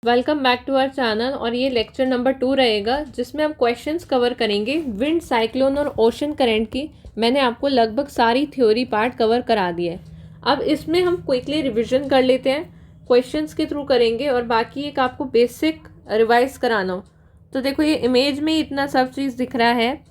Welcome back to our channel. और ये lecture number 2 रहेगा जिसमें हम क्वेश्चंस कवर करेंगे विंड, साइक्लोन और ओशन करंट की। मैंने आपको लगभग सारी थ्योरी पार्ट कवर करा दिया है। अब इसमें हम क्विकली रिवीजन कर लेते हैं, क्वेश्चंस के थ्रू करेंगे और बाकी एक आपको बेसिक रिवाइज कराना हो। तो देखो ये इमेज में इतना सब चीज़ दिख रहा है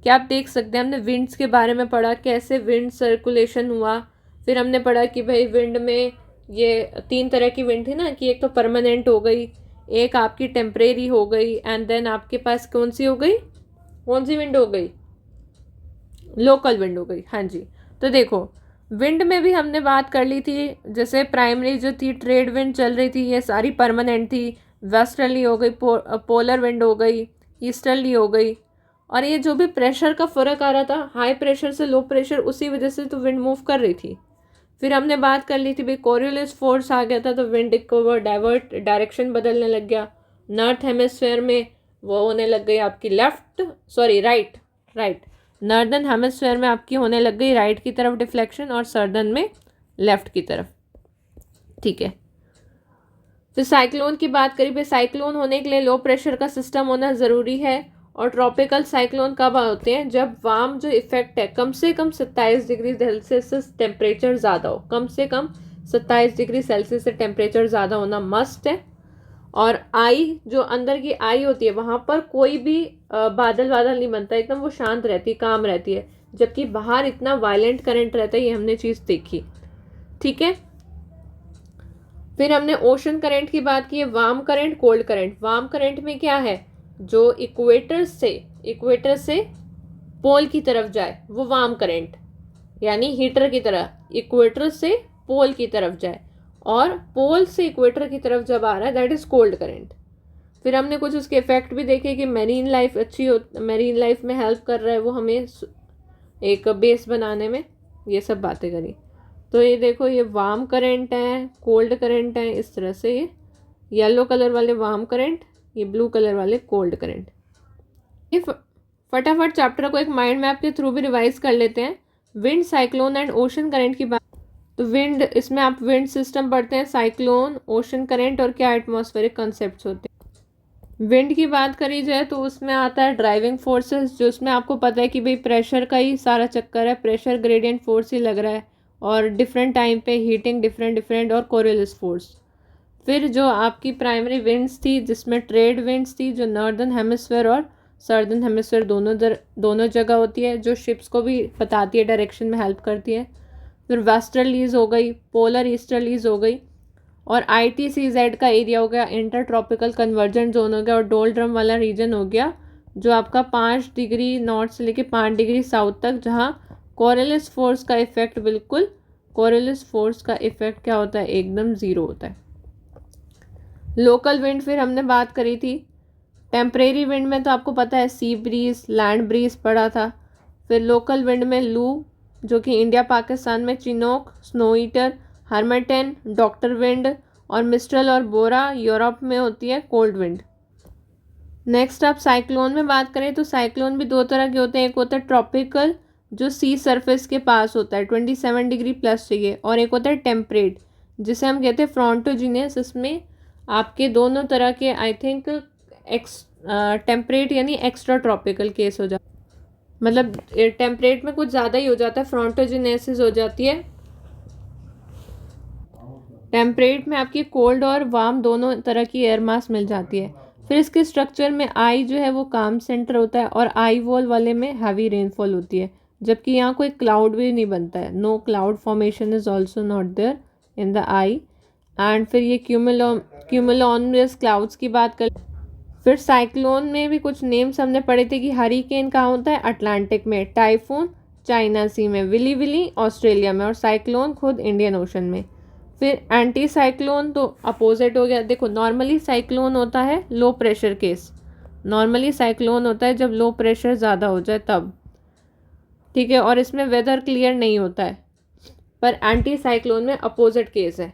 कि आप देख सकते हैं। हमने विंड्स के बारे में पढ़ा, कैसे विंड सर्कुलेशन हुआ। फिर हमने पढ़ा कि भाई विंड में ये 3 तरह की विंड थी ना, कि एक तो परमानेंट हो गई, एक आपकी टेम्परेरी हो गई, एंड देन आपके पास कौन सी हो गई, कौन सी विंड हो गई, लोकल विंड हो गई। हाँ जी। तो देखो विंड में भी हमने बात कर ली थी, जैसे प्राइमरी जो थी ट्रेड विंड चल रही थी, ये सारी परमानेंट थी। वेस्टर्ली हो गई, पोलर विंड हो गई, ईस्टर्ली हो गई। और ये जो भी प्रेशर का फ़र्क आ रहा था, हाई प्रेशर से लो प्रेशर, उसी वजह से तो विंड मूव कर रही थी। फिर हमने बात कर ली थी भाई कोरियोलिस फोर्स आ गया था तो विंड को वो डाइवर्ट डायरेक्शन बदलने लग गया। नॉर्थ हेमिस्फेयर में वो होने लग गई आपकी राइट। नॉर्दर्न हेमिस्फेयर में आपकी होने लग गई राइट की तरफ डिफ्लेक्शन और सर्दर्न में लेफ्ट की तरफ। ठीक है। फिर साइक्लोन की बात करी भाई, साइक्लोन होने के लिए लो प्रेशर का सिस्टम होना ज़रूरी है। और ट्रॉपिकल साइक्लोन कब होते हैं, जब वार्म जो इफेक्ट है कम से कम 27 डिग्री सेल्सियस से टेम्परेचर ज़्यादा हो। कम से कम 27 डिग्री सेल्सियस से टेम्परेचर ज़्यादा होना मस्ट है। और आई जो अंदर की आई होती है वहाँ पर कोई भी बादल नहीं बनता, एकदम वो शांत रहती है, काम रहती है। जबकि बाहर इतना वायलेंट करंट रहता है, ये हमने चीज़ देखी। ठीक है। फिर हमने ओशन करंट की बात की है, warm current, cold current. Warm current में क्या है, जो इक्वेटर से पोल की तरफ जाए वो वार्म करंट, यानी हीटर की तरह इक्वेटर से पोल की तरफ जाए। और पोल से इक्वेटर की तरफ जब आ रहा है दैट इज कोल्ड करंट। फिर हमने कुछ उसके इफेक्ट भी देखे कि मैरीन लाइफ मैरीन लाइफ में हेल्प कर रहा है वो हमें एक बेस बनाने में, ये सब बातें करी। तो ये देखो ये वार्म करंट है, कोल्ड करंट है, इस तरह से ये येलो कलर वाले वार्म करंट, ये ब्लू कलर वाले कोल्ड करंट। ये फटाफट चैप्टर को एक माइंड मैप के थ्रू भी रिवाइज कर लेते हैं। Wind, cyclone and ocean current की बात। तो विंड, इसमें आप विंड सिस्टम पढ़ते हैं, साइक्लोन, ओशन करंट और क्या एटमॉस्फेरिक कॉन्सेप्ट्स होते हैं। विंड की बात करी जाए तो उसमें आता है ड्राइविंग फोर्सेस, जो उसमें आपको पता है कि भाई प्रेशर का ही सारा चक्कर है, प्रेशर ग्रेडियंट फोर्स ही लग रहा है। और डिफरेंट टाइम पे हीटिंग डिफरेंट और कोरियोलिस फोर्स। फिर जो आपकी प्राइमरी विंड्स थी जिसमें ट्रेड विंड्स थी, जो नॉर्दर्न हेमिस्फेयर और सर्दर्न हेमिस्फेयर दोनों जगह होती है, जो शिप्स को भी बताती है, डायरेक्शन में हेल्प करती है। फिर वेस्टर्लीज हो गई, पोलर ईस्टर्लीज हो गई, और ITCZ का एरिया हो गया, इंटर ट्रॉपिकल कन्वर्जेंट जोन हो गया, और डोलड्रम वाला रीजन हो गया जो आपका 5 डिग्री नॉर्थ से लेके 5 डिग्री साउथ तक, जहाँ कोरियोलिस फोर्स का इफेक्ट क्या होता है, एकदम ज़ीरो होता है। लोकल विंड फिर हमने बात करी थी। टेम्परेरी विंड में तो आपको पता है सी ब्रीज, लैंड ब्रीज पड़ा था। फिर लोकल विंड में लू, जो कि इंडिया पाकिस्तान में Chinook, snow eater, Harmattan, doctor wind, और मिस्ट्रल और बोरा यूरोप में होती है कोल्ड विंड। नेक्स्ट आप साइक्लोन में बात करें तो साइक्लोन भी 2 तरह के होते हैं। एक होता है ट्रॉपिकल, जो सी सरफेस के पास होता है, 27 डिग्री प्लस चाहिए, और एक होता है टेम्परेट, जिसे हम कहते हैं फ्रॉन्टोजीनियस। इसमें आपके दोनों तरह के आई थिंक टेम्परेट यानी एक्स्ट्रा ट्रॉपिकल केस हो जाता है, मतलब टेम्परेट में कुछ ज़्यादा ही हो जाता है, फ्रॉन्टोजीनेसिस हो जाती है। टेम्परेट में आपकी कोल्ड और वार्म दोनों तरह की एयर मास मिल जाती है। फिर इसके स्ट्रक्चर में आई जो है वो काम सेंटर होता है, और आई वॉल वाले में हैवी रेनफॉल होती है, जबकि यहाँ कोई क्लाउड भी नहीं बनता है। No cloud formation is also not there in the eye. And फिर ये क्यूमुलोनियस क्लाउड्स की बात कर। फिर साइक्लोन में भी कुछ नेम्स हमने पढ़े थे कि हरिकेन कहाँ होता है, अटलांटिक में, टाइफून चाइना सी में, विली ऑस्ट्रेलिया में, और साइक्लोन खुद इंडियन ओशन में। फिर एंटी साइक्लोन तो अपोजिट हो गया। देखो नॉर्मली साइक्लोन होता है low pressure case, normally cyclone होता है जब लो प्रेशर ज़्यादा हो जाए तब, ठीक है, और इसमें वेदर क्लियर नहीं होता है। पर एंटी साइक्लोन में अपोजिट केस है।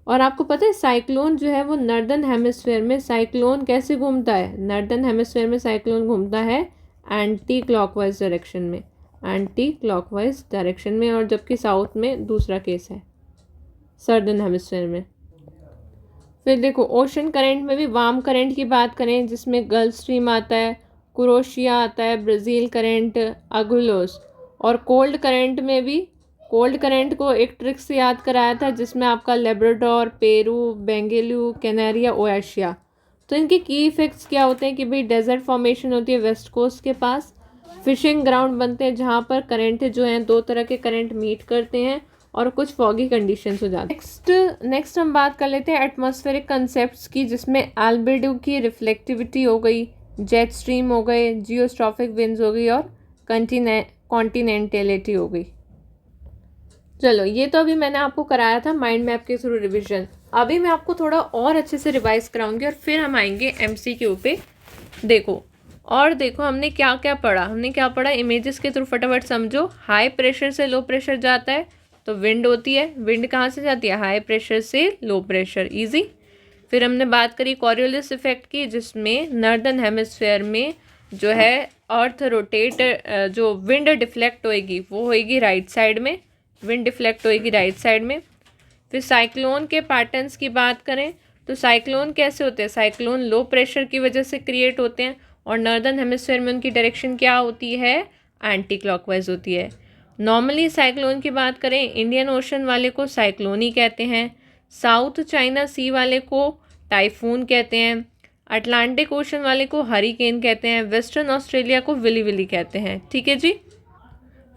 और आपको पता है साइक्लोन जो है वो नॉर्दर्न हेमिस्फेयर में साइक्लोन कैसे घूमता है, नॉर्दर्न हेमिस्फेयर में साइक्लोन घूमता है एंटी क्लॉकवाइज डायरेक्शन में, और जबकि साउथ में दूसरा केस है, सर्दर्न हेमिस्फेयर में। फिर देखो ओशन करंट में भी वार्म करंट की बात करें जिसमें गल्फ स्ट्रीम आता है, क्रोशिया आता है, ब्राज़ील करंट, अगुलोस। और कोल्ड करंट में भी कोल्ड करंट को एक ट्रिक से याद कराया था जिसमें आपका लेब्राडोर, पेरू, बेंगलुरु, कैनेरिया, ओएशिया। तो इनके की इफेक्ट्स क्या होते हैं कि भाई डेजर्ट फॉर्मेशन होती है वेस्ट कोस्ट के पास, फिशिंग ग्राउंड बनते हैं जहाँ पर करंट जो हैं दो तरह के करंट मीट करते हैं और कुछ फॉगी कंडीशंस हो जाती हैं। नेक्स्ट हम बात कर लेते हैं एटमॉस्फेरिक कंसेप्ट्स की जिसमें एल्बेडो की रिफ्लेक्टिविटी हो गई, जेट स्ट्रीम हो गए, जियोस्ट्रॉफिक विंड्स हो गई और कॉन्टिनेंटलिटी हो गई। चलो ये तो अभी मैंने आपको कराया था माइंड मैप के थ्रू रिविजन। अभी मैं आपको थोड़ा और अच्छे से रिवाइज कराऊंगी और फिर हम आएंगे एमसीक्यू पे। देखो हमने क्या क्या पढ़ा, इमेजेस के थ्रू फटाफट समझो। हाई प्रेशर से लो प्रेशर जाता है तो विंड होती है, विंड कहाँ से जाती है, हाई प्रेशर से लो प्रेशर, इजी। फिर हमने बात करी कॉरियोलिस इफेक्ट की जिसमें नॉर्दर्न हेमिस्फेयर में जो है अर्थ रोटेट, जो विंड डिफ्लेक्ट होएगी वो होएगी राइट साइड में, विंड डिफ्लेक्ट होएगी राइट साइड में। फिर साइक्लोन के पैटर्न्स की बात करें तो साइक्लोन कैसे होते हैं, साइक्लोन लो प्रेशर की वजह से क्रिएट होते हैं और नॉर्दर्न हेमिस्फेयर में उनकी डायरेक्शन क्या होती है, एंटी क्लॉकवाइज होती है। नॉर्मली साइक्लोन की बात करें इंडियन ओशन वाले को साइक्लोन ही कहते हैं, साउथ चाइना सी वाले को टाइफून कहते हैं, अटलांटिक ओशन वाले को हरिकेन कहते हैं, वेस्टर्न ऑस्ट्रेलिया को विली विली कहते हैं। ठीक है जी।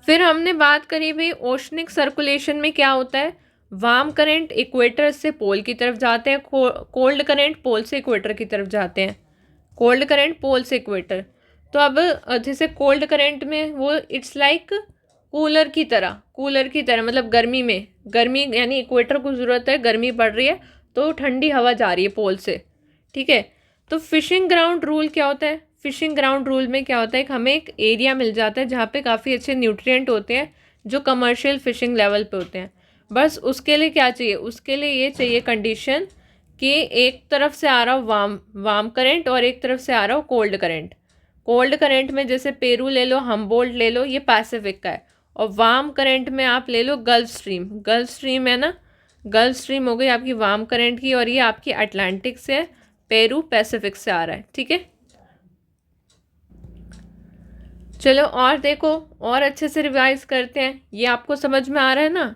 फिर हमने बात करी भाई ओशनिक सर्कुलेशन में क्या होता है, वार्म करंट इक्वेटर से पोल की तरफ जाते हैं, कोल्ड करंट पोल से इक्वेटर की तरफ जाते हैं, कोल्ड करंट पोल से इक्वेटर। तो अब जैसे कोल्ड करंट में वो इट्स लाइक कूलर की तरह मतलब गर्मी यानी इक्वेटर को ज़रूरत है, गर्मी पड़ रही है तो ठंडी हवा जा रही है पोल से। ठीक है। तो फिशिंग ग्राउंड रूल क्या होता है, फिशिंग ग्राउंड रूल में क्या होता है कि हमें एक एरिया मिल जाता है जहाँ पे काफ़ी अच्छे न्यूट्रिएंट होते हैं जो कमर्शियल फिशिंग लेवल पे होते हैं। बस उसके लिए क्या चाहिए, उसके लिए ये चाहिए कंडीशन कि एक तरफ से आ रहा हो वार्म करंट और एक तरफ से आ रहा हो कोल्ड करंट। कोल्ड करंट में जैसे पेरू ले लो, हम्बोल्ट ले लो, ये पैसिफिक का है। और वार्म करंट में आप ले लो गल्फ स्ट्रीम है ना, गल्फ स्ट्रीम हो गई आपकी वार्म करंट की और ये आपकी अटलांटिक से है, पेरू पैसिफिक से आ रहा है। ठीक है। चलो और देखो और अच्छे से रिवाइज करते हैं। ये आपको समझ में आ रहा है ना,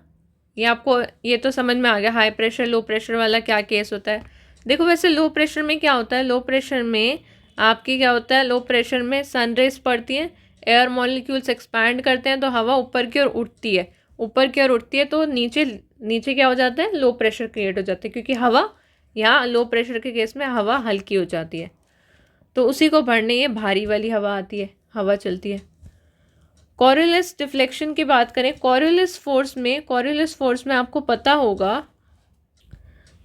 ये तो समझ में आ गया हाई प्रेशर लो प्रेशर वाला क्या केस होता है। देखो वैसे लो प्रेशर में क्या होता है, लो प्रेशर में आपकी क्या होता है, लो प्रेशर में सन रेज पड़ती हैं, एयर मॉलिक्यूल्स एक्सपैंड करते हैं तो हवा ऊपर की ओर उठती है, तो नीचे क्या हो जाता है, लो प्रेशर क्रिएट हो जाता है क्योंकि हवा यहाँ लो प्रेशर के केस में हवा हल्की हो जाती है तो उसी को भरने ये भारी वाली हवा चलती है। कॉरियोलिस डिफ्लेक्शन की बात करें, कॉरियोलिस फोर्स में आपको पता होगा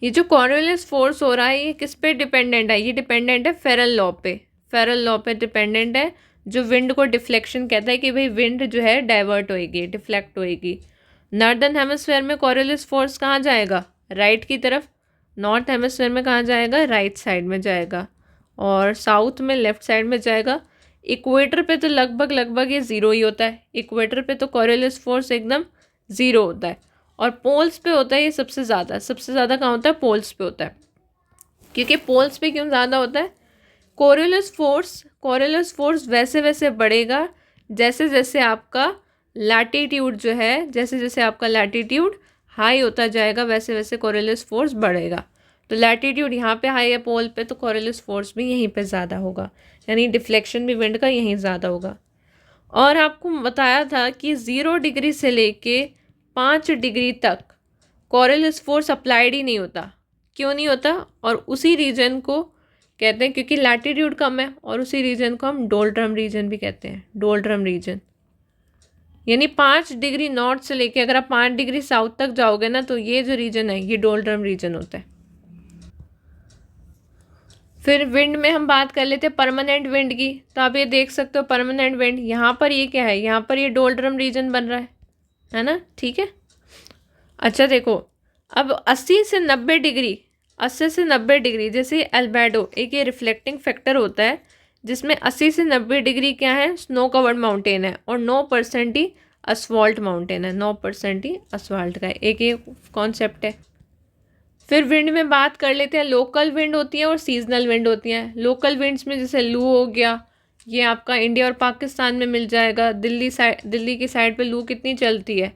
ये जो कॉरियोलिस फोर्स हो रहा है ये किस पे डिपेंडेंट है, ये डिपेंडेंट है फेरल लॉ पे डिपेंडेंट है जो विंड को डिफ्लेक्शन कहता है कि भाई विंड जो है डाइवर्ट होएगी, डिफ्लेक्ट होएगी। नॉर्दर्न हेमिस्फेयर में कॉरियोलिस फोर्स कहाँ जाएगा, राइट की तरफ, नॉर्थ हेमिस्फेयर में कहाँ जाएगा, राइट साइड में जाएगा और साउथ में लेफ्ट साइड में जाएगा। इक्वेटर पे तो लगभग ये ज़ीरो ही होता है, इक्वेटर पे तो कॉरियोलिस फोर्स एकदम ज़ीरो होता है और पोल्स पे होता है ये सबसे ज़्यादा कहाँ होता है, पोल्स पे होता है। क्योंकि पोल्स पे क्यों ज़्यादा होता है, कॉरियोलिस फोर्स वैसे बढ़ेगा जैसे जैसे आपका लैटिट्यूड जो है, जैसे आपका लैटिट्यूड हाई होता जाएगा वैसे वैसे कॉरियोलिस फोर्स बढ़ेगा। तो लैटिट्यूड यहाँ पे हाई है पोल पे तो कॉरियोलिस फोर्स भी यहीं पे ज़्यादा होगा, यानी डिफ्लेक्शन भी विंड का यहीं ज़्यादा होगा। और आपको बताया था कि 0 डिग्री से लेके 5 डिग्री तक कॉरियोलिस फोर्स अप्लाइड ही नहीं होता। क्यों नहीं होता, और उसी रीजन को कहते हैं क्योंकि लैटिट्यूड कम है और उसी रीजन को हम डोल्ड्रम रीजन भी कहते हैं, डोल्ड्रम रीजन। यानी 5 डिग्री नॉर्थ से लेके अगर आप 5 डिग्री साउथ तक जाओगे ना तो ये जो रीजन है ये डोल्ड्रम रीजन होता है। फिर विंड में हम बात कर लेते हैं परमानेंट विंड की। तो आप ये देख सकते हो परमानेंट विंड यहाँ पर ये क्या है, यहाँ पर ये डोल्ड्रम रीजन बन रहा है ना। ठीक है। अच्छा देखो अब 80 से 90 डिग्री जैसे अल्बेडो एक ये रिफ्लेक्टिंग फैक्टर होता है जिसमें 80 से 90 डिग्री क्या है, स्नो कवर्ड माउंटेन है और 9% ही असफॉल्ट माउंटेन है, 9% ही असफॉल्ट का है, एक ये कॉन्सेप्ट है। फिर विंड में बात कर लेते हैं, लोकल विंड होती है और सीजनल विंड होती हैं। लोकल विंड्स में जैसे लू हो गया, ये आपका इंडिया और पाकिस्तान में मिल जाएगा। दिल्ली की साइड पे लू कितनी चलती है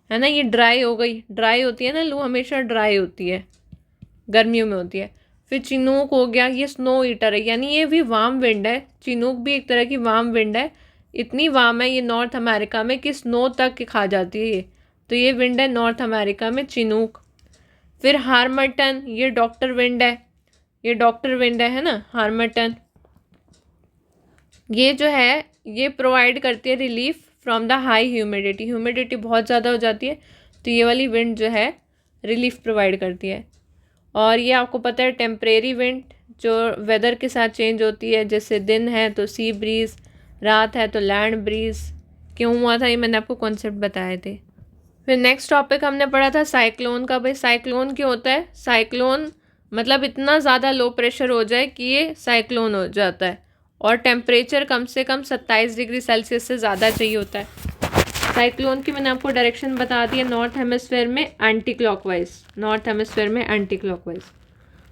ना, ये ड्राई हो गई, ड्राई होती है ना लू, हमेशा ड्राई होती है, गर्मियों में होती है। फिर चिनूक हो गया, ये स्नो ईटर है, यानी ये भी वार्म विंड है। चिनूक भी एक तरह की वार्म विंड है, इतनी वार्म है ये नॉर्थ अमेरिका में कि स्नो तक खा जाती है ये, तो ये विंड है नॉर्थ अमेरिका में, चिनूक। फिर हार्मटन, ये डॉक्टर विंड है, ये डॉक्टर विंड है ना हार्मटन। ये जो है ये प्रोवाइड करती है relief from the high humidity, humidity बहुत ज़्यादा हो जाती है तो ये वाली विंड जो है रिलीफ प्रोवाइड करती है। और ये आपको पता है टेम्परेरी विंड जो वेदर के साथ चेंज होती है, जैसे दिन है तो सी ब्रीज, रात है तो लैंड ब्रीज। क्यों हुआ था ये मैंने आपको कॉन्सेप्ट बताए थे। फिर नेक्स्ट टॉपिक हमने पढ़ा था साइक्लोन का। भाई साइक्लोन क्यों होता है? साइक्लोन मतलब इतना ज़्यादा लो प्रेशर हो जाए कि ये साइक्लोन हो जाता है, और टेम्परेचर कम से कम 27 डिग्री सेल्सियस से ज़्यादा चाहिए होता है। साइक्लोन की मैंने आपको डायरेक्शन बता दी है, नॉर्थ हेमिस्फेयर में एंटी क्लॉकवाइज, नॉर्थ हेमिस्फेयर में एंटी क्लॉकवाइज।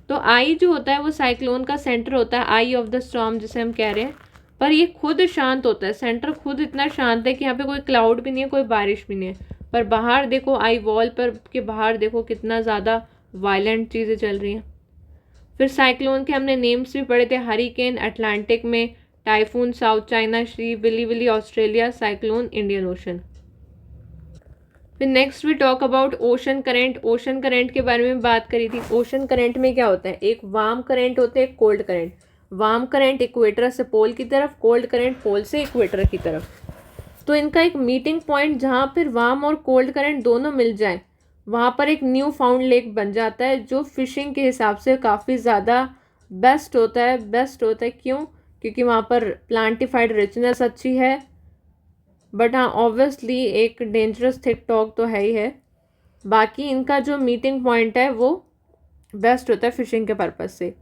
तो आई जो होता है वो साइक्लोन का सेंटर होता है, आई ऑफ द स्टॉर्म जिसे हम कह रहे हैं, पर ये खुद शांत होता है, सेंटर खुद इतना शांत है कि यहाँ पे कोई क्लाउड भी नहीं है, कोई बारिश भी नहीं है, पर बाहर देखो आई वॉल पर के बाहर देखो कितना ज़्यादा वायलेंट चीज़ें चल रही हैं। फिर साइक्लोन के हमने नेम्स भी पढ़े थे, हरिकेन अटलांटिक में, typhoon South China Sea, willy willy Australia, cyclone Indian Ocean. फिर next we talk about ocean current. Ocean current के बारे में बात करी थी। ओशन करेंट में क्या होता है, एक वार्म करेंट होते हैं, एक cold current. Warm current equator से पोल की तरफ, कोल्ड करेंट पोल से इक्वेटर की तरफ। तो इनका एक मीटिंग पॉइंट जहाँ पर वार्म और कोल्ड करंट दोनों मिल जाए, वहाँ पर एक न्यू फाउंड लेक बन जाता है, जो फिशिंग के हिसाब से काफ़ी ज़्यादा बेस्ट होता है। बेस्ट होता है क्यों? क्योंकि वहाँ पर प्लांटिफाइड रिचनेस अच्छी है, बट हाँ ऑब्वियसली एक डेंजरस थिक टॉक तो है ही है। बाकी इनका जो मीटिंग पॉइंट है वो बेस्ट होता है फिशिंग के पर्पज़ से।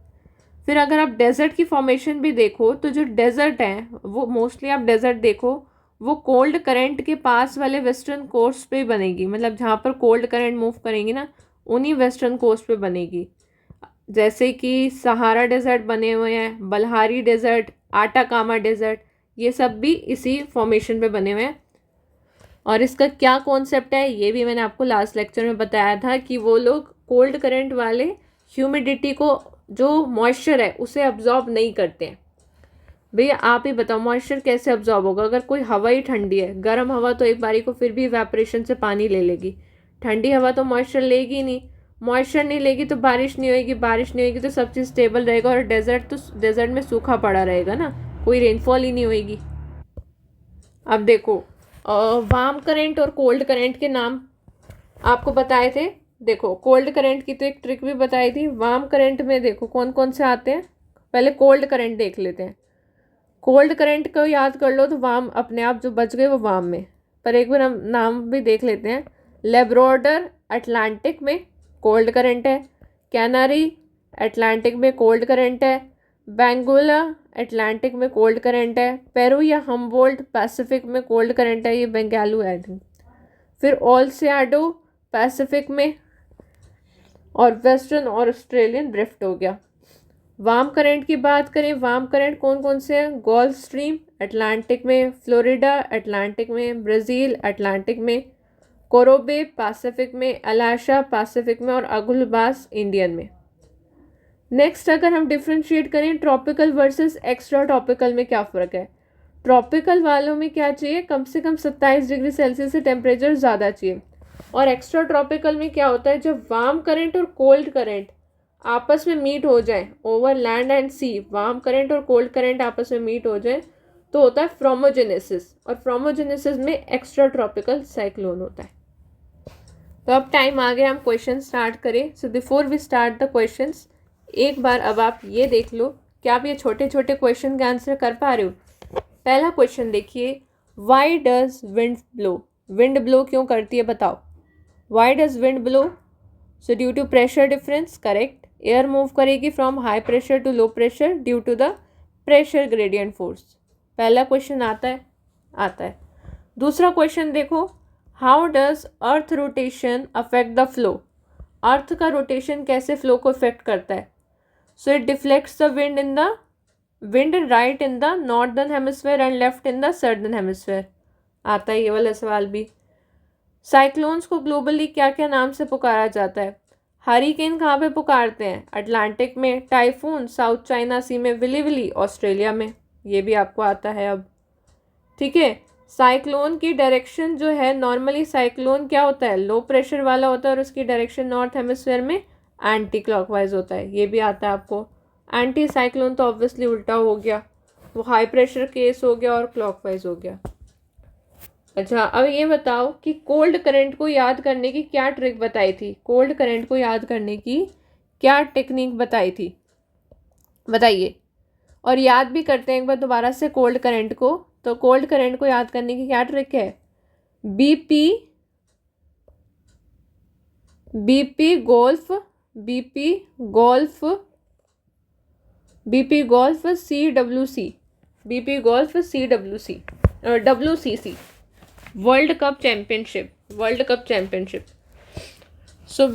फिर अगर आप डेजर्ट की फॉर्मेशन भी देखो तो जो डेजर्ट है वो मोस्टली आप डेजर्ट देखो वो कोल्ड करंट के पास वाले वेस्टर्न कोस्ट पे बनेगी, मतलब जहाँ पर कोल्ड करंट मूव करेंगी ना उन्हीं वेस्टर्न कोस्ट पे बनेगी। जैसे कि सहारा डेजर्ट बने हुए हैं, बलहारी डेजर्ट, आटाकामा डेजर्ट, ये सब भी इसी फॉर्मेशन पे बने हुए हैं। और इसका क्या कॉन्सेप्ट है ये भी मैंने आपको लास्ट लेक्चर में बताया था कि वो लोग कोल्ड करंट वाले ह्यूमिडिटी को, जो मॉइस्चर है उसे अब्जॉर्ब नहीं करते हैं। भैया आप ही बताओ मॉइस्चर कैसे अब्जॉर्ब होगा? अगर कोई हवा ही ठंडी है, गर्म हवा तो एक बारी को फिर भी इवेपोरेशन से पानी ले लेगी, ठंडी हवा तो मॉइस्चर लेगी ही नहीं, मॉइस्चर नहीं लेगी तो बारिश नहीं होगी, बारिश नहीं होगी तो सब चीज़ स्टेबल रहेगा, और डेजर्ट में सूखा पड़ा रहेगा ना, कोई रेनफॉल ही नहीं होगी। अब देखो वार्म करंट और कोल्ड करंट के नाम आपको बताए थे। देखो कोल्ड करंट की तो एक ट्रिक भी बताई थी। वार्म करंट में देखो कौन कौन से आते हैं, पहले कोल्ड करंट देख लेते हैं। कोल्ड करंट को याद कर लो तो वार्म अपने आप जो बच गए वो वार्म में, पर एक बार हम नाम भी देख लेते हैं। लेब्राडोर अटलांटिक में कोल्ड करंट है, कैनरी अटलांटिक में कोल्ड करंट है, बेंगुला अटलांटिक में कोल्ड करंट है, पेरू या हम्बोल्ट पैसिफिक में कोल्ड करंट है, ये बेंगालू है। फिर ओल्सियाडो पैसिफिक में, और वेस्टर्न और ऑस्ट्रेलियन ड्रिफ्ट हो गया। वार्म करंट की बात करें, वार्म करंट कौन कौन से हैं? गल्फ स्ट्रीम अटलांटिक में, फ्लोरिडा अटलांटिक में, ब्राज़ील अटलांटिक में, कोरोबे पैसिफिक में, अलास्का पैसिफिक में, और अगुलबास इंडियन में। नेक्स्ट अगर हम डिफ्रेंशिएट करें ट्रॉपिकल वर्सेस एक्स्ट्रा ट्रॉपिकल में क्या फ़र्क है? ट्रॉपिकल वालों में क्या चाहिए? कम से कम 27 डिग्री सेल्सियस से टेम्परेचर ज़्यादा चाहिए। और एक्स्ट्रा ट्रॉपिकल में क्या होता है, जब वार्म करंट और कोल्ड करंट आपस में मीट हो जाए over land and sea, warm current और कोल्ड करंट आपस में मीट हो जाए तो होता है फ्रोमोजेनेसिस, और फ्रोमोजेनेसिस में एक्स्ट्रा ट्रॉपिकल साइक्लोन होता है। तो अब टाइम आ गया हम क्वेश्चन स्टार्ट करें। So before we start the questions, एक बार अब आप ये देख लो क्या आप ये छोटे छोटे क्वेश्चन का आंसर कर पा रहे हो? पहला क्वेश्चन देखिए, why does wind blow? Wind blow क्यों करती है बताओ? Why does wind blow? So due to pressure difference, correct. Air move करेगी from high pressure to low pressure due to the pressure gradient force. पहला question आता है, आता है। दूसरा क्वेश्चन देखो, how does earth rotation affect the flow? Earth का rotation कैसे फ्लो को इफेक्ट करता है? So it deflects the wind right in the northern hemisphere and left in the southern hemisphere. आता है ये वाला सवाल भी। साइक्लोन्स को ग्लोबली क्या क्या नाम से पुकारा जाता है? हरिकेन कहाँ पे पुकारते हैं? अटलांटिक में। टाइफून साउथ चाइना सी में। विली ऑस्ट्रेलिया में। ये भी आपको आता है अब, ठीक है। साइक्लोन की डायरेक्शन जो है, नॉर्मली साइक्लोन क्या होता है? लो प्रेशर वाला होता है और उसकी डायरेक्शन नॉर्थ हेमिस्फीयर में एंटी क्लॉकवाइज होता है। ये भी आता है आपको। एंटी साइक्लोन तो ऑब्वियसली उल्टा हो गया, वो हाई प्रेशर केस हो गया और क्लॉकवाइज हो गया। अच्छा, अब ये बताओ कि कोल्ड करंट को याद करने की क्या ट्रिक बताई थी? कोल्ड करंट को याद करने की क्या टेक्निक बताई थी, बताइए। और याद भी करते हैं एक बार दोबारा से कोल्ड करंट को। तो कोल्ड करंट को याद करने की क्या ट्रिक है? BP golf CWC WCC world cup championship. So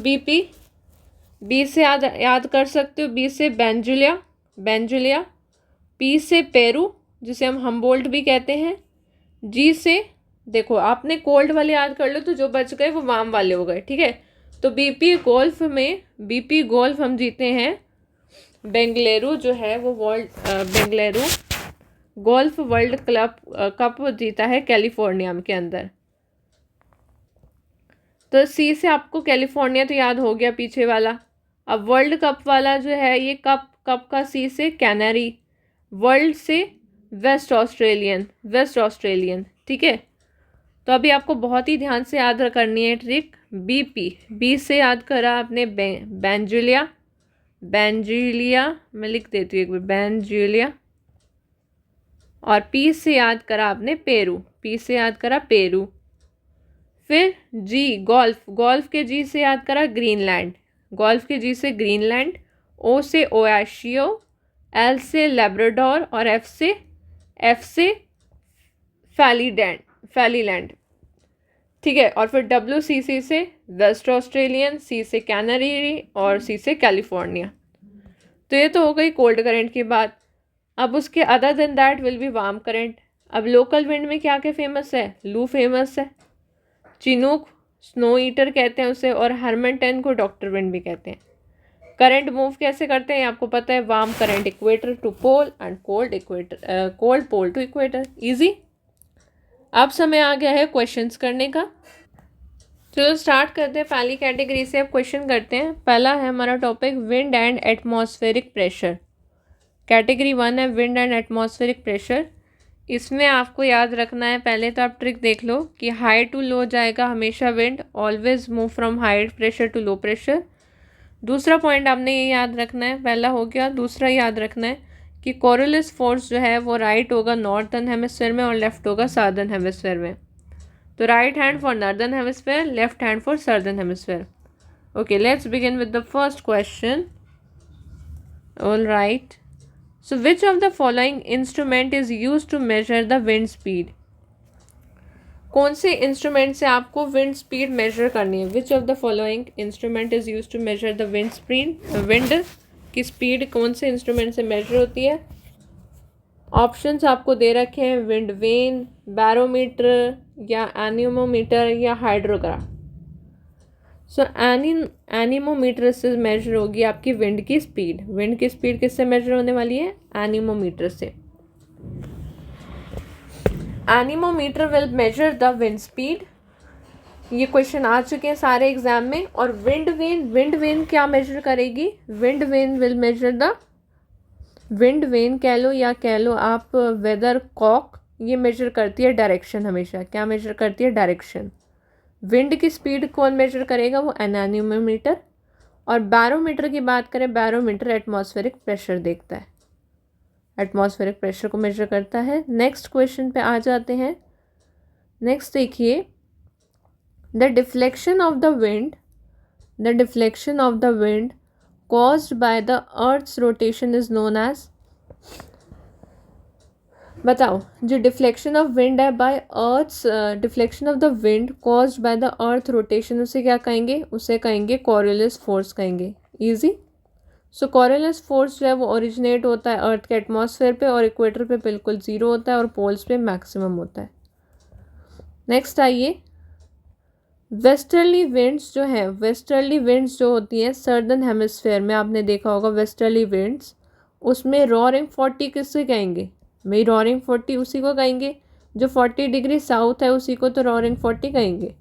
B से याद कर सकते हो। बी से बेंजुलिया। पी से पेरू जिसे हम हम्बोल्ट भी कहते हैं। जी से, देखो आपने कोल्ड वाले याद कर लो तो जो बच गए वो वार्म वाले हो गए, ठीक है। तो बीपी गोल्फ हम जीते हैं। बेंगलुरु जो है वो बेंगलुरु गोल्फ वर्ल्ड कप जीता है कैलिफोर्निया के अंदर। तो सी से आपको कैलिफोर्निया तो याद हो गया पीछे वाला। अब वर्ल्ड कप वाला जो है ये कप का सी से कैनरी, वर्ल्ड से वेस्ट ऑस्ट्रेलियन, ठीक है। तो अभी आपको बहुत ही ध्यान से याद करनी है ट्रिक। बी से याद करा आपने बेंजुलिया, मैं लिख देती हूँ एक बार, बेंजुलिया। और पी से याद करा आपने पेरू। फिर जी गोल्फ के जी से याद करा ग्रीनलैंड, ओ से ओयाशियो, एल से लेब्राडोर और एफ से फैलीलैंड, ठीक है। और फिर WCC से वेस्ट ऑस्ट्रेलियन, सी से कैनरी और सी से कैलिफोर्निया। तो ये तो हो गई कोल्ड करंट की बात। अब उसके other than that will be warm current. अब लोकल विंड में क्या क्या फेमस है? लू फेमस है, चिनूक स्नो ईटर कहते हैं उसे, और हरमन को डॉक्टर विंड भी कहते हैं। करंट मूव कैसे करते हैं आपको पता है? Warm current equator to pole and cold pole to equator. Easy. अब समय आ गया है क्वेश्चंस करने का। चलो स्टार्ट करते हैं। पहली कैटेगरी से अब क्वेश्चन करते हैं। पहला है हमारा topic wind and atmospheric pressure. Category 1 है विंड एंड एटमॉस्फेरिक प्रेशर। इसमें आपको याद रखना है, पहले तो आप ट्रिक देख लो कि हाई टू लो जाएगा हमेशा wind, always move from high pressure to low pressure. दूसरा पॉइंट आपने ये याद रखना है, पहला हो गया। दूसरा याद रखना है कि कोरियोलिस फोर्स जो है वो राइट होगा नॉर्थर्न हेमिस्फीयर में और लेफ्ट होगा साउदर्न हेमिस्फीयर में। तो right hand for northern hemisphere, left hand for southern hemisphere. Okay, let's begin with the first question. All right, so which of the following instrument is use to measure the wind speed? कौन से instrument से आपको wind speed measure करनी है? Which of the following instrument is use to measure the wind speed? Wind की speed कौन से instrument से मेजर होती है? ऑप्शंस आपको दे रखे हैं, विंड वेन, बैरोमीटर या एनीमोमीटर या हाइड्रोग्राफ। सो एनीमोमीटर से मेजर होगी आपकी विंड की स्पीड। विंड की स्पीड किससे मेजर होने वाली है? एनीमोमीटर से। Anemometer will measure the wind speed. ये क्वेश्चन आ चुके हैं सारे एग्जाम में। और विंड वेन क्या मेजर करेगी? Wind vane will measure the, wind vane कह लो या कह लो आप वेदर कॉक, ये मेजर करती है डायरेक्शन। हमेशा क्या मेजर करती है? डायरेक्शन। विंड की स्पीड कौन मेजर करेगा? वो एनीमोमीटर। और बैरोमीटर की बात करें, बैरोमीटर एटमॉस्फेरिक प्रेशर देखता है, एटमॉस्फेरिक प्रेशर को मेजर करता है। नेक्स्ट क्वेश्चन पे आ जाते हैं। नेक्स्ट देखिए, the deflection of the wind caused by the earth's rotation is known as, बताओ, जो डिफ्लेक्शन ऑफ विंड है by earth's, deflection of the wind caused by the earth rotation, उसे क्या कहेंगे? उसे कहेंगे कॉरियोलिस फोर्स कहेंगे। इजी। सो कॉरियोलिस फोर्स जो है वो ओरिजिनेट होता है अर्थ के एटमॉस्फेयर पे, और इक्वेटर पे बिल्कुल ज़ीरो होता है और पोल्स पे मैक्सिमम होता है। नेक्स्ट आइए, वेस्टर्ली विंड्स जो है, वेस्टर्ली विंड्स जो होती हैं सर्दर्न हेमिस्फेयर में, आपने देखा होगा वेस्टर्ली विंड्स, उसमें रॉरिंग 40 किससे कहेंगे? भाई रॉरिंग 40 उसी को कहेंगे जो 40 डिग्री साउथ है, उसी को तो रॉरिंग 40 कहेंगे।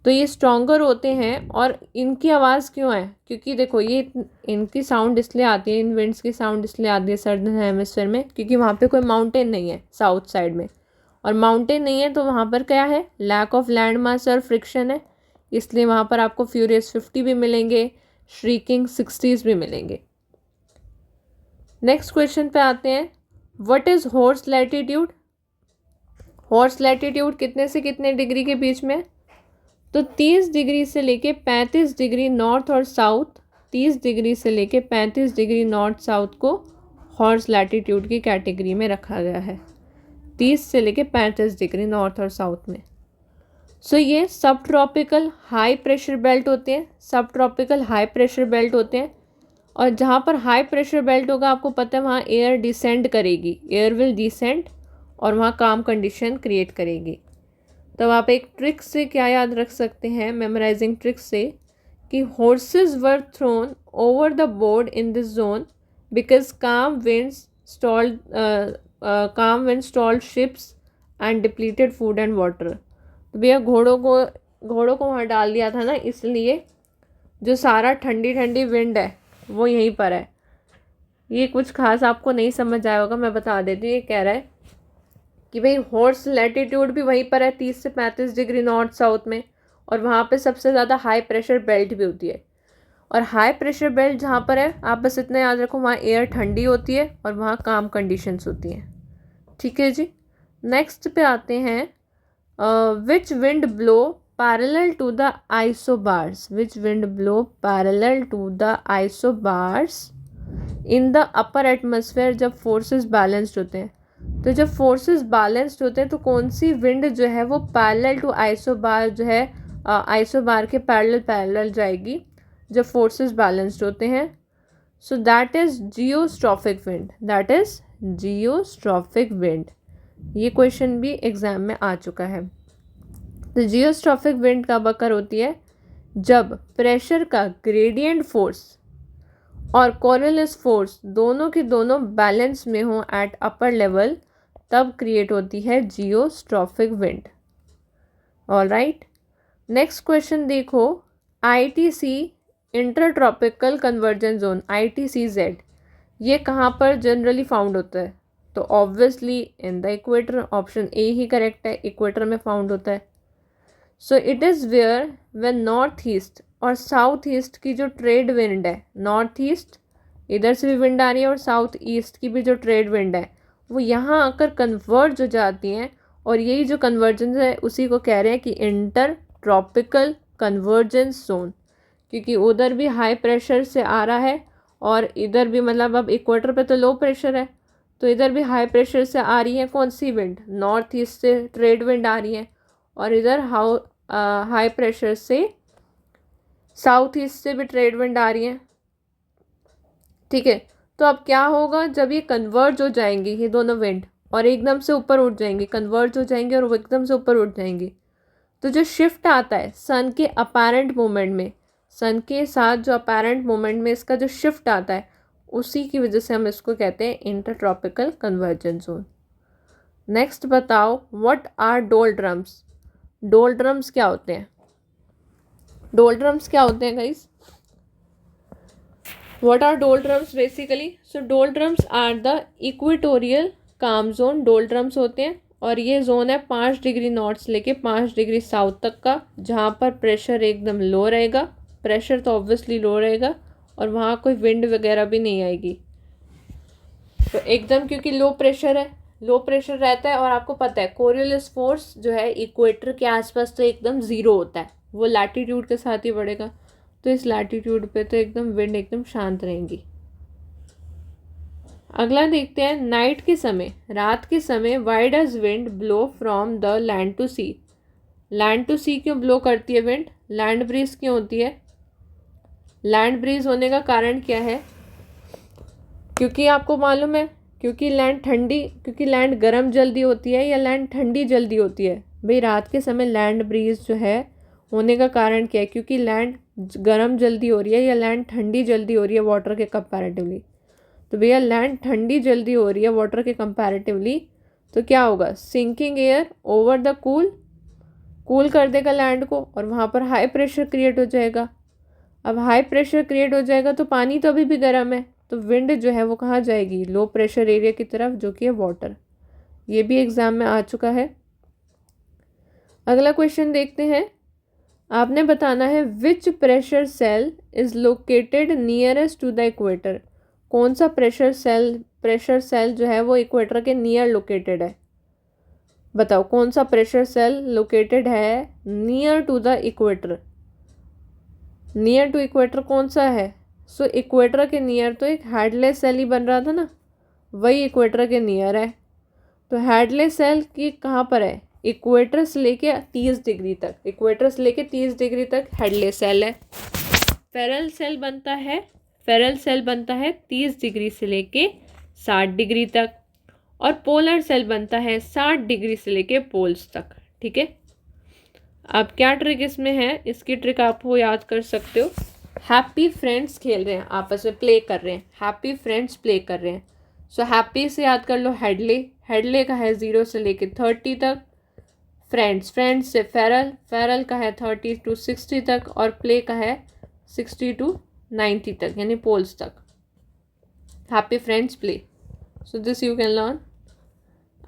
तो ये स्ट्रॉन्गर होते हैं। और इनकी आवाज़ क्यों है? क्योंकि देखो ये इनकी साउंड इसलिए आती है, इन विंड्स की साउंड इसलिए आती है सर्दर्न हेमिस्फेयर में, क्योंकि वहाँ पे कोई माउंटेन नहीं है साउथ साइड में, और माउंटेन नहीं है तो वहाँ पर क्या है? लैक ऑफ लैंड मास और फ्रिक्शन है, इसलिए वहाँ पर आपको फ्यूरियस 50 भी मिलेंगे, श्रीकिंग 60s भी मिलेंगे। नेक्स्ट क्वेश्चन पे आते हैं, what is horse latitude? Horse latitude कितने से कितने डिग्री के बीच में? तो 30 डिग्री से लेके 35 डिग्री नॉर्थ और साउथ, 30 डिग्री से लेके 35 डिग्री नॉर्थ साउथ को हॉर्स लैटिट्यूड की कैटेगरी में रखा गया है, 30 से लेके 35 डिग्री नॉर्थ और साउथ में। सो ये सब ट्रॉपिकल हाई प्रेशर बेल्ट होते हैं, सब ट्रॉपिकल हाई प्रेशर बेल्ट होते हैं। और जहाँ पर हाई प्रेशर बेल्ट होगा आपको पता है वहाँ एयर डिसेंड करेगी, एयर विल डिसेंड, और वहाँ काम कंडीशन क्रिएट करेगी। तो आप एक ट्रिक से क्या याद रख सकते हैं, मेमोराइजिंग ट्रिक से, कि horses were thrown over the board in this zone because calm winds stalled ships and depleted food and water. तो भैया घोड़ों को वहाँ डाल दिया था ना, इसलिए जो सारा ठंडी ठंडी विंड है वो यहीं पर है। ये कुछ खास आपको नहीं समझ आया होगा, मैं बता देती हूँ। ये कह रहा है कि भाई हॉर्स लैटिट्यूड भी वहीं पर है 30 से 35 डिग्री नॉर्थ साउथ में, और वहाँ पे सबसे ज़्यादा हाई प्रेशर बेल्ट भी होती है। और हाई प्रेशर बेल्ट जहाँ पर है, आप बस इतना याद रखो, वहाँ एयर ठंडी होती है और वहाँ काम कंडीशंस होती हैं। ठीक है जी। नेक्स्ट पे आते हैं, which wind blow parallel to the isobars, which wind blow parallel to the isobars in the upper atmosphere, जब फोर्सेस बैलेंस्ड होते हैं। तो जब फोर्सेस बैलेंस्ड होते हैं तो कौन सी विंड जो है वो पैरेलल टू आइसोबार जो है, आइसोबार के पैरेलल जाएगी जब फोर्सेस बैलेंस्ड होते हैं? So that is geostrophic wind, that is geostrophic wind. ये क्वेश्चन भी एग्जाम में आ चुका है। तो जियोस्ट्रॉफिक विंड कब अकर होती है? जब प्रेशर का ग्रेडियंट फोर्स और कॉरियोलिस फोर्स दोनों के दोनों बैलेंस में हो एट अपर लेवल, तब क्रिएट होती है geostrophic wind. All right, next question देखो, ITC intertropical convergence zone, ITCZ, ये कहाँ पर जनरली फाउंड होता है? तो obviously in the equator, option A ही करेक्ट है, इक्वेटर में फाउंड होता है। So it is where when north east और साउथ ईस्ट की जो ट्रेड विंड है, नॉर्थ ईस्ट इधर से भी विंड आ रही है और साउथ ईस्ट की भी जो ट्रेड विंड है वो यहाँ आकर कन्वर्ज हो जाती हैं, और यही जो कन्वर्जेंस है उसी को कह रहे हैं कि इंटर ट्रॉपिकल कन्वर्जेंस जोन, क्योंकि उधर भी हाई प्रेशर से आ रहा है और इधर भी, मतलब अब इक्वेटर पे तो लो प्रेशर है, तो इधर भी हाई प्रेशर से आ रही है कौन सी विंड? नॉर्थ ईस्ट से ट्रेड विंड आ रही है, और इधर हाई प्रेशर से साउथ ईस्ट से भी ट्रेड विंड आ रही है। ठीक है, तो अब क्या होगा जब ये कन्वर्ज हो जाएंगी ये दोनों विंड और एकदम से ऊपर उठ जाएंगी, कन्वर्ज हो जाएंगे और वो एकदम से ऊपर उठ जाएंगी, तो जो शिफ्ट आता है सन के अपैरेंट मूवमेंट में, सन के साथ जो अपैरेंट मूवमेंट में इसका जो शिफ्ट आता है, उसी की वजह से हम इसको कहते हैं इंटरट्रॉपिकल कन्वर्जेंस जोन। नेक्स्ट बताओ, व्हाट आर डोलड्रम्स? डोलड्रम्स क्या होते हैं? डोलड्रम्स क्या होते हैं guys? What are doldrums basically? So doldrums are the equatorial calm zone, doldrums होते हैं, और ये जोन है 5 डिग्री नॉर्थ से लेके 5 डिग्री साउथ तक का, जहाँ पर प्रेशर एकदम लो रहेगा, प्रेशर तो ऑब्वियसली लो रहेगा, और वहाँ कोई विंड वगैरह भी नहीं आएगी। तो एकदम क्योंकि लो प्रेशर है, लो प्रेशर रहता है, और आपको पता है कोरियोलिस फोर्स जो है इक्वेटर के आसपास तो एकदम ज़ीरो होता है, वो लैटिट्यूड के साथ ही बढ़ेगा, तो इस लैटिट्यूड पे तो एकदम विंड एकदम शांत रहेंगी। अगला देखते हैं, नाइट के समय, रात के समय, why does wind blow from the land to sea. Land to sea क्यों ब्लो करती है विंड? लैंड ब्रीज क्यों होती है? लैंड ब्रीज होने का कारण क्या है? क्योंकि आपको मालूम है, क्योंकि लैंड गर्म जल्दी होती है या लैंड ठंडी जल्दी होती है? भाई रात के समय लैंड ब्रीज जो है होने का कारण क्या है? क्योंकि लैंड गर्म जल्दी हो रही है या लैंड ठंडी जल्दी हो रही है वाटर के कंपैरेटिवली? तो भैया लैंड ठंडी जल्दी हो रही है वाटर के कंपैरेटिवली, तो क्या होगा? Sinking air over the cool कर देगा लैंड को और वहाँ पर हाई प्रेशर क्रिएट हो जाएगा। अब हाई प्रेशर क्रिएट हो जाएगा तो पानी तो अभी भी गर्म है, तो विंड जो है वो कहाँ जाएगी? लो प्रेशर एरिया की तरफ, जो कि है वाटर। ये भी एग्जाम में आ चुका है। अगला क्वेश्चन देखते हैं, आपने बताना है which pressure cell is located nearest to the equator. कौन सा प्रेशर सेल जो है वो इक्वेटर के नियर लोकेटेड है? बताओ कौन सा प्रेशर सेल लोकेटेड है near to the equator? Near to equator कौन सा है? सो इक्वेटर के नियर तो एक हेडलेस सेल ही बन रहा था ना, वही इक्वेटर के नियर है। तो हेडलेस सेल की कहाँ पर है? इक्वेटर से लेके 30 डिग्री तक, इक्वेटर से लेके 30 डिग्री तक हेडलेस सेल है। फेरल सेल बनता है 30 डिग्री से लेके 60 डिग्री तक, और पोलर सेल बनता है 60 डिग्री से लेके पोल्स तक। ठीक है, अब क्या ट्रिक इसमें है, इसकी ट्रिक आप वो याद कर सकते हो। हैप्पी फ्रेंड्स खेल रहे हैं, आपस में प्ले कर रहे हैं, हैप्पी फ्रेंड्स प्ले कर रहे हैं। सो हैप्पी से याद कर लो हेडले का है 0 से लेके 30 तक, फ्रेंड्स से फेरल का है 30 to 60 तक, और प्ले का है 60 to 90 तक, यानी पोल्स तक। Happy friends play, so this you can learn.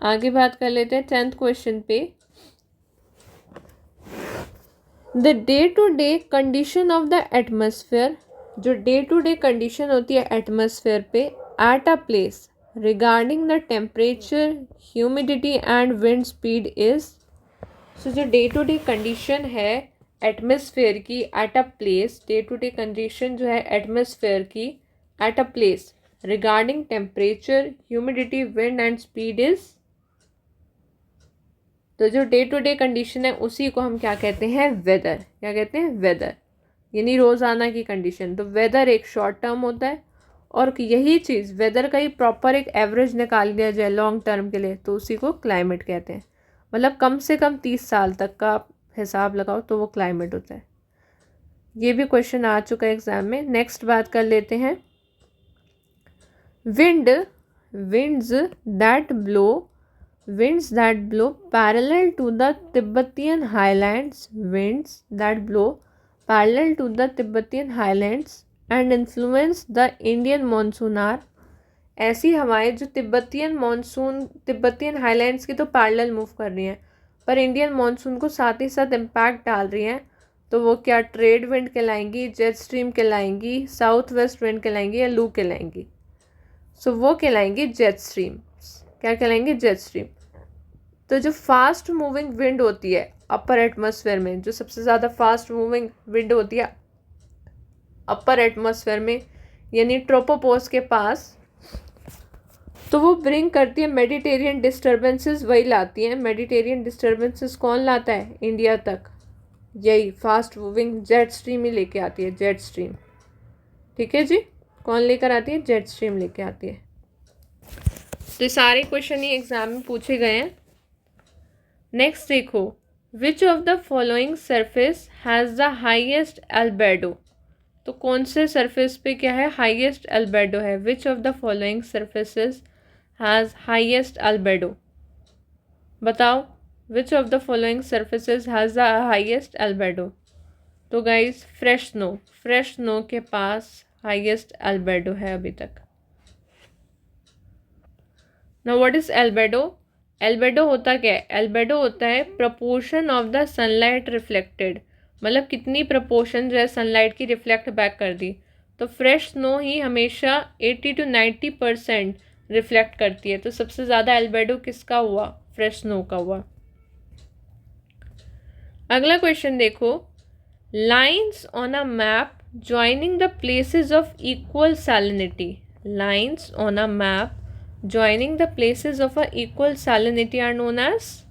आगे बात कर लेते हैं 10th क्वेश्चन पे। The day to day condition of the atmosphere, जो डे टू डे कंडीशन होती है एटमॉस्फेयर पे at a place regarding the temperature, humidity and wind speed is. So जो डे टू डे कंडीशन है atmosphere की at a place, day to day condition जो है atmosphere की at a place regarding temperature, humidity, wind and speed is. तो जो day to day condition है उसी को हम क्या कहते हैं? वेदर। क्या कहते हैं? वेदर, यानी रोज़ाना की कंडीशन। तो वेदर एक शॉर्ट टर्म होता है, और यही चीज़ वेदर का ही प्रॉपर एक एवरेज निकाल दिया जाए लॉन्ग टर्म के लिए तो उसी को क्लाइमेट कहते हैं। मतलब कम से कम 30 साल तक का आप हिसाब लगाओ तो वो क्लाइमेट होता है। ये भी क्वेश्चन आ चुका है एग्जाम में। नेक्स्ट बात कर लेते हैं, winds that blow parallel to the Tibetan highlands, winds that blow parallel to the Tibetan highlands and influence the Indian monsoon are। ऐसी हवाएं जो तिब्बतियन हाईलैंड्स की तो पैरेलल मूव कर रही हैं पर इंडियन मॉनसून को साथ ही साथ इम्पैक्ट डाल रही हैं, तो वो क्या ट्रेड विंड कहलाएंगी, जेट स्ट्रीम कहलाएंगी, साउथ वेस्ट विंड कहलाएंगी या लू कहलाएंगी? सो वो कहलाएंगी जेट स्ट्रीम। क्या कहलाएंगे? Jet stream. तो जो फास्ट मूविंग विंड होती है अपर एटमॉस्फेयर में, जो सबसे ज़्यादा फास्ट मूविंग विंड होती है अपर एटमॉस्फेयर में यानी ट्रोपोपॉज के पास, तो वो ब्रिंग करती है मेडिटेरियन डिस्टर्बेंसेस, वही लाती हैं। मेडिटेरियन डिस्टर्बेंसेस कौन लाता है इंडिया तक? यही फास्ट मूविंग जेट स्ट्रीम ही लेके आती है, जेट स्ट्रीम। ठीक है जी, कौन लेकर आती है? जेट स्ट्रीम लेके आती है। तो सारे क्वेश्चन ही एग्जाम में पूछे गए हैं। नेक्स्ट देखो, विच of the following surface has the highest albedo. तो कौन से सरफेस पे क्या है? हाईएस्ट एल्बेडो है। Which of the following surfaces has highest albedo? बताओ, which of the following surfaces has the highest albedo? तो गाइस फ्रेश स्नो के पास हाईएस्ट एल्बेडो है अभी तक। Now what is albedo? Albedo होता क्या है? एल्बेडो होता है proportion of the sunlight reflected, मतलब कितनी प्रपोर्शन जो है सनलाइट की रिफ्लेक्ट बैक कर दी। तो फ्रेश स्नो ही हमेशा 80 to 90% रिफ्लेक्ट करती है, तो सबसे ज़्यादा एल्बेडो किसका हुआ? फ्रेश स्नो का हुआ। अगला क्वेश्चन देखो, lines on a map joining the places of equal salinity. lines on a map joining the places of a equal salinity are known as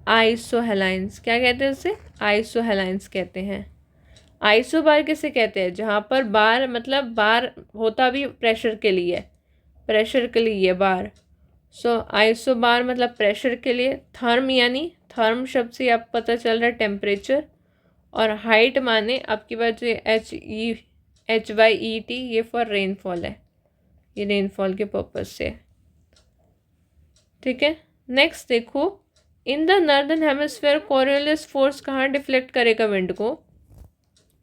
isohalines. क्या कहते हैं उसे? isohalines कहते हैं. आइसो बार किसे कहते हैं? जहाँ पर बार मतलब बार होता भी प्रेशर के लिए, प्रेशर के लिए बार. सो आइसो बार मतलब प्रेशर के लिए. थर्म यानी थर्म शब्द से आपको पता चल रहा है टेम्परेचर. और हाइट माने आपकी बात जो HYET ये फॉर रेनफॉल है, ये रेनफॉल के पर्पज से. ठीक है. नेक्स्ट देखो, in the northern hemisphere Coriolis force कहाँ डिफ्लेक्ट करेगा विंड को?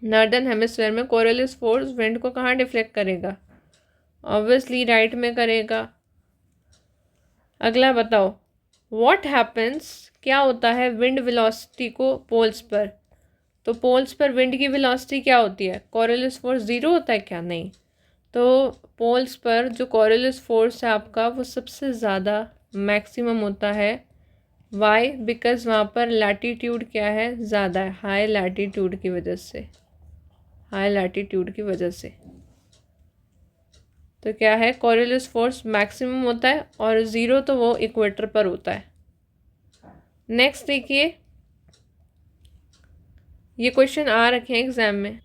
नॉर्दर्न हेमिस्फीयर में कोरियोलिस फोर्स विंड को कहाँ डिफ्लेक्ट करेगा? ऑब्वियसली राइट में करेगा. अगला बताओ, व्हाट हैपन्स, क्या होता है विंड वेलोसिटी को पोल्स पर? तो पोल्स पर विंड की वेलोसिटी क्या होती है? कोरियोलिस फोर्स ज़ीरो होता है क्या? नहीं. तो पोल्स पर जो कोरियोलिस फोर्स है आपका वो सबसे ज़्यादा मैक्सिमम होता है. वाई? बिकॉज वहाँ पर लैटीट्यूड क्या है? ज़्यादा है, हाई लैटीट्यूड की वजह से, हाई लैटीट्यूड की वजह से. तो क्या है? कोरियोलिस फोर्स मैक्सिमम होता है और ज़ीरो तो वो इक्वेटर पर होता है. नेक्स्ट देखिए, ये क्वेश्चन आ रखे हैं एग्जाम में.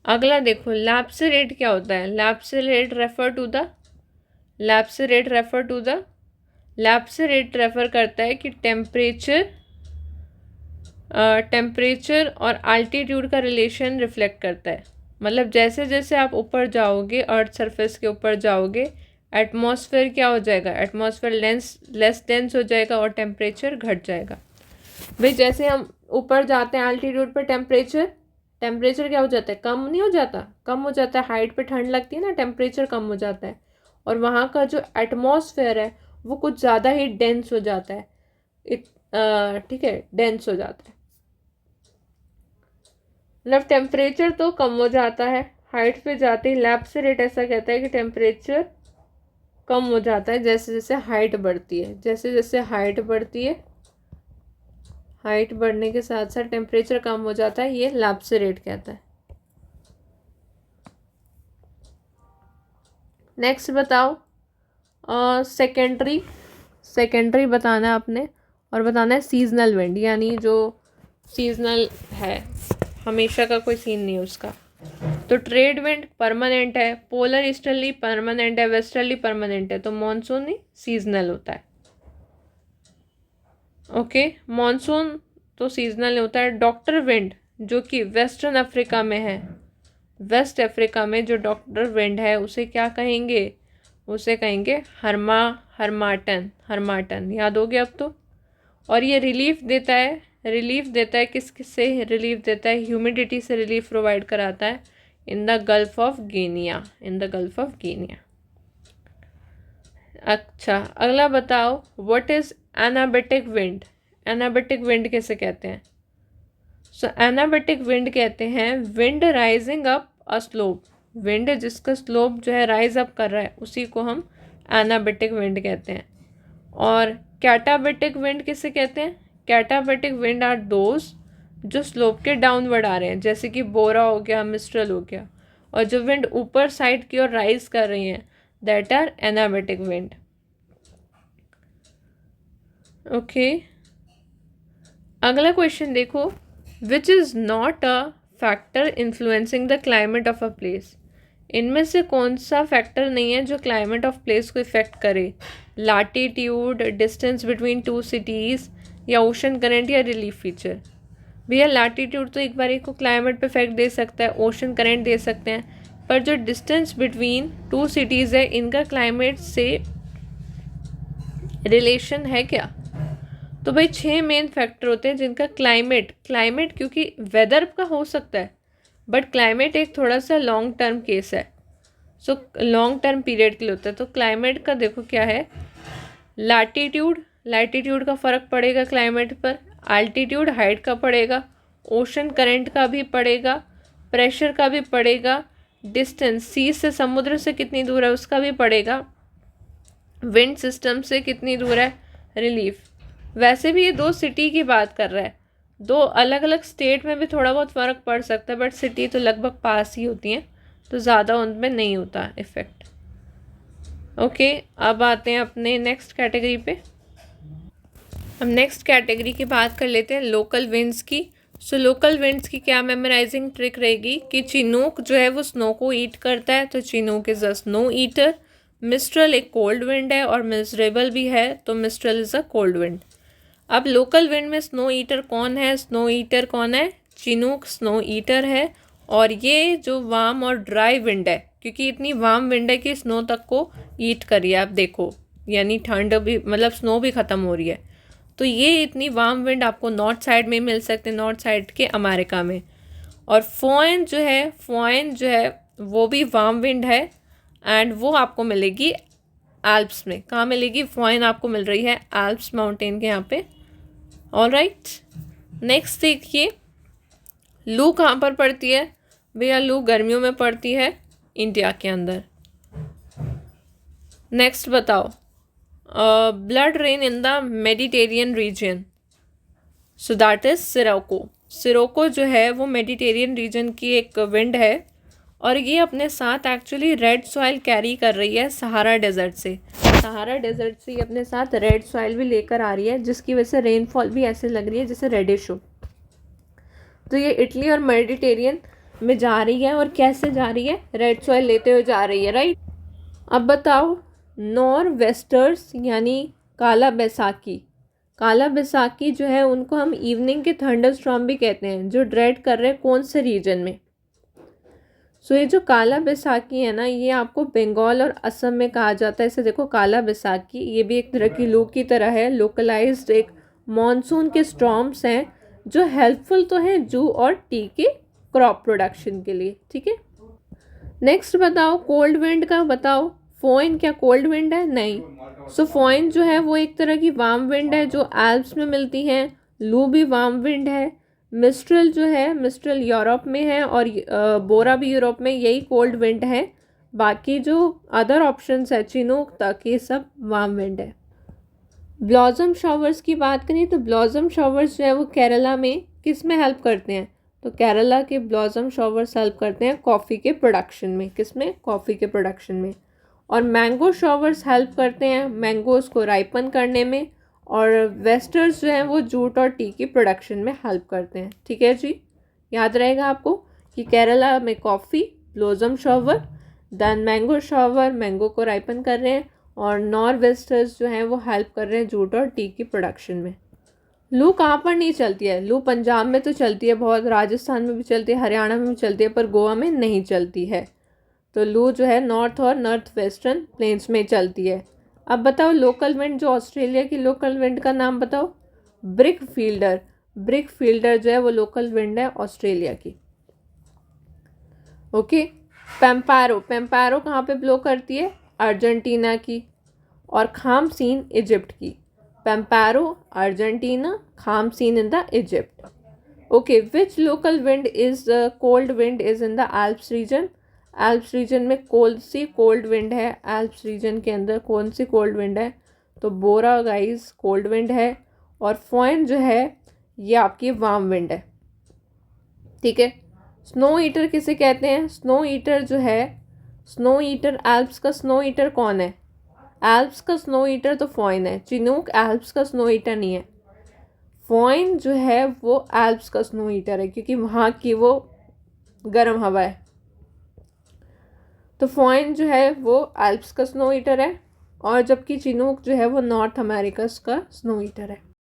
अगला देखो, लैप्स रेट क्या होता है? Lapse rate refer to the, lapse rate refer to the, lapse rate refer करता है कि टेम्परेचर और अल्टीट्यूड का रिलेशन रिफ्लेक्ट करता है. मतलब जैसे जैसे आप ऊपर जाओगे, अर्थ सरफेस के ऊपर जाओगे, एटमॉस्फेयर क्या हो जाएगा? एटमॉस्फेयर लेस डेंस हो जाएगा और टेम्परेचर घट जाएगा. भाई जैसे हम ऊपर जाते हैं अल्टीट्यूड पर, टेम्परेचर क्या हो जाता है? कम नहीं हो जाता? कम हो जाता है. हाइट पे ठंड लगती है ना, टेम्परेचर कम हो जाता है. और वहाँ का जो एटमॉस्फेयर है वो कुछ ज़्यादा ही डेंस हो जाता है. ठीक है, डेंस हो जाता है. मतलब टेम्परेचर तो कम हो जाता है हाइट पे जाते ही. लैप्स रेट ऐसा कहता है कि टेम्परेचर कम हो जाता है जैसे जैसे हाइट बढ़ती है. जैसे जैसे हाइट बढ़ती है, हाइट बढ़ने के साथ साथ टेम्परेचर कम हो जाता है. ये लैप्स रेट कहता है. नेक्स्ट बताओ, सेकेंडरी बताना है आपने. और बताना है सीजनल विंड, यानी जो सीजनल है, हमेशा का कोई सीन नहीं है उसका. तो ट्रेड विंड परमानेंट है, पोलर ईस्टर्ली परमानेंट है, वेस्टर्ली परमानेंट है. तो मॉनसून ही सीजनल होता है. ओके, मॉनसून तो सीजनल होता है. डॉक्टर विंड जो कि वेस्टर्न अफ्रीका में है, वेस्ट अफ्रीका में जो डॉक्टर विंड है उसे क्या कहेंगे? उसे कहेंगे हर्माटन. याद हो गया अब तो. और ये रिलीफ देता है किस किस से रिलीफ देता है? ह्यूमिडिटी से रिलीफ प्रोवाइड कराता है in the gulf of Guinea, अच्छा, अगला बताओ, व्हाट इज एनाबेटिक विंड? एनाबेटिक विंड कैसे कहते हैं? सो एनाबेटिक विंड कहते हैं wind rising up a slope. Wind जिसका स्लोप जो है राइज अप कर रहा है उसी को हम एनाबेटिक विंड कहते हैं. और कैटाबेटिक विंड किसे कहते हैं? कैटाबेटिक विंड आर दोज जो स्लोप के डाउनवर्ड आ रहे हैं, जैसे कि बोरा हो गया, मिस्ट्रल हो गया. और जो विंड ऊपर साइड की ओर राइज कर रही हैं, दैट आर एनाबेटिक विंड. ओके, अगला क्वेश्चन देखो, which is not a factor influencing the climate of a place? इनमें से कौन सा फैक्टर नहीं है जो क्लाइमेट ऑफ प्लेस को इफेक्ट करे? Latitude, distance between two cities, या ओशन करंट, या रिलीफ फीचर? भैया लैटीट्यूड तो एक बार को क्लाइमेट पे इफेक्ट दे सकता है, ओशन करंट दे सकते हैं, पर जो डिस्टेंस बिटवीन टू सिटीज़ है इनका क्लाइमेट से रिलेशन है क्या? तो भाई 6 मेन फैक्टर होते हैं जिनका क्लाइमेट क्योंकि वेदर का हो सकता है, बट क्लाइमेट एक थोड़ा सा लॉन्ग टर्म केस है. सो लॉन्ग टर्म पीरियड के लिए होता है. तो क्लाइमेट का देखो क्या है, लैटीट्यूड का फ़र्क पड़ेगा क्लाइमेट पर, अल्टीट्यूड हाइट का पड़ेगा, ओशन करंट का भी पड़ेगा, प्रेशर का भी पड़ेगा, डिस्टेंस सी से समुद्र से कितनी दूर है उसका भी पड़ेगा, विंड सिस्टम से कितनी दूर है, रिलीफ. वैसे भी ये 2 सिटी की बात कर रहा है, 2 अलग अलग स्टेट में भी थोड़ा बहुत फ़र्क पड़ सकता है, बट सिटी तो लगभग पास ही होती हैं, तो ज़्यादा उनमें नहीं होता इफ़ेक्ट. ओके, अब आते हैं अपने नेक्स्ट कैटेगरी पे। हम नेक्स्ट कैटेगरी की बात कर लेते हैं लोकल विंड्स की। सो लोकल विंड्स की क्या मेमोराइजिंग ट्रिक रहेगी कि चिनूक जो है वो स्नो को ईट करता है, तो Chinook is a snow eater. Mistral एक कोल्ड विंड है और मिजरेबल भी है, तो mistral is a cold wind. अब लोकल विंड में स्नो ईटर कौन है? स्नो ईटर कौन है? चिनूक स्नो ईटर है। और ये जो वार्म और ड्राई विंड है, क्योंकि इतनी वार्म विंड है कि स्नो तक को ईट करिए आप देखो, यानी ठंड भी, मतलब स्नो भी ख़त्म हो रही है। तो ये इतनी वार्म विंड आपको नॉर्थ साइड में मिल सकते हैं, नॉर्थ साइड के अमेरिका में। और फोएन जो है वो भी वार्म विंड है, एंड वो आपको मिलेगी एल्प्स में। कहाँ मिलेगी? फोएन आपको मिल रही है एल्प्स माउंटेन के यहाँ पे। ऑल राइट, नेक्स्ट देखिए, लू कहाँ पर पड़ती है? भैया लू गर्मियों में पड़ती है इंडिया के अंदर। नेक्स्ट बताओ, blood rain in the Mediterranean reason, so that is Scirocco. Scirocco जो है वो मेडिटेरियन रीजन की एक विंड है, और ये अपने साथ एक्चुअली रेड सॉइल कैरी कर रही है सहारा डेजर्ट से। सहारा डेजर्ट से ये अपने साथ रेड सॉइल भी लेकर आ रही है, जिसकी वजह से रेनफॉल भी ऐसे लग रही है जैसे रेडिश हो। तो ये इटली और मेडिटेरियन में जा रही है, और कैसे जा रही है? रेड सॉइल लेते हुए जा रही है, राइट। अब बताओ, नॉर वेस्टर्स यानी काला बैसाखी। काला बैसाखी जो है उनको हम इवनिंग के थंडरस्टॉर्म भी कहते हैं, जो ड्रेड कर रहे हैं कौन से रीजन में? सो ये जो काला बैसाखी है ना, ये आपको बंगाल और असम में कहा जाता है। इसे देखो, काला बैसाखी ये भी एक तरह की लू की तरह है, लोकलाइज्ड एक मॉनसून के स्टॉर्म्स हैं जो हेल्पफुल तो हैं जू और टी के क्रॉप प्रोडक्शन के लिए, ठीक है। नेक्स्ट बताओ, कोल्ड विंड का बताओ। फोइन क्या कोल्ड विंड है? नहीं। सो फोइन जो है वो एक तरह की वार्म विंड है जो एल्प्स में मिलती हैं। लू भी वार्म विंड है। मिस्ट्रल जो है, मिस्ट्रल यूरोप में है, और बोरा भी यूरोप में, यही कोल्ड विंड है। बाकी जो अदर ऑप्शंस है चिनूक तक, ये सब वार्म विंड है। ब्लॉसम शॉवर्स की बात करें तो ब्लॉसम शॉवर्स जो है वो केरला में किस में हेल्प करते हैं? तो केरला के ब्लॉसम शॉवर्स हेल्प करते हैं कॉफ़ी के प्रोडक्शन में। किस में? कॉफ़ी के प्रोडक्शन में। और मैंगो शॉवर्स हेल्प करते हैं मैंगोज़ को राइपन करने में। और वेस्टर्स जो हैं वो जूट और टी की प्रोडक्शन में हेल्प करते हैं, ठीक है जी। याद रहेगा आपको कि केरला में coffee, blossom shower, then mango shower, mango को राइपन कर रहे हैं, और नॉर वेस्टर्स जो हैं वो हेल्प कर रहे हैं जूट और टी की प्रोडक्शन में। लू कहाँ पर नहीं चलती है? लू पंजाब में तो चलती है बहुत, राजस्थान में भी चलती है, हरियाणा में भी चलती है, पर गोवा में नहीं चलती है। तो लू जो है नॉर्थ और नॉर्थ वेस्टर्न प्लेन्स में चलती है। अब बताओ, लोकल विंड जो ऑस्ट्रेलिया की लोकल विंड का नाम बताओ। Brick fielder. ब्रिक फील्डर जो है वो लोकल विंड है ऑस्ट्रेलिया की। ओके। पेम्पारो। पेम्पारो कहाँ पे ब्लो करती है? अर्जेंटीना की। और खामसीन इजिप्ट की। Pampero Argentina, khamsin in the Egypt. Okay, which local wind is cold wind is in the Alps region? Alps region में कौन सी कोल्ड विंड है? एल्प्स रीजन के अंदर कौन सी कोल्ड विंड है? तो बोरा गाइस कोल्ड विंड है। और फोइन जो है ये आपकी वार्म विंड है, ठीक है। स्नो ईटर किसे कहते हैं? स्नो ईटर जो है, स्नो ईटर, एल्प्स का स्नो ईटर कौन है? एल्प्स का स्नो ईटर तो फोइन है। चिनूक एल्प्स का स्नो ईटर नहीं है। फोइन जो है वो एल्प्स का स्नो ईटर है, क्योंकि वहाँ की वो गर्म हवा है। तो फोइन जो है वो एल्प्स का स्नो ईटर है, और जबकि चिनूक जो है वो नॉर्थ अमेरिका का स्नो ईटर है।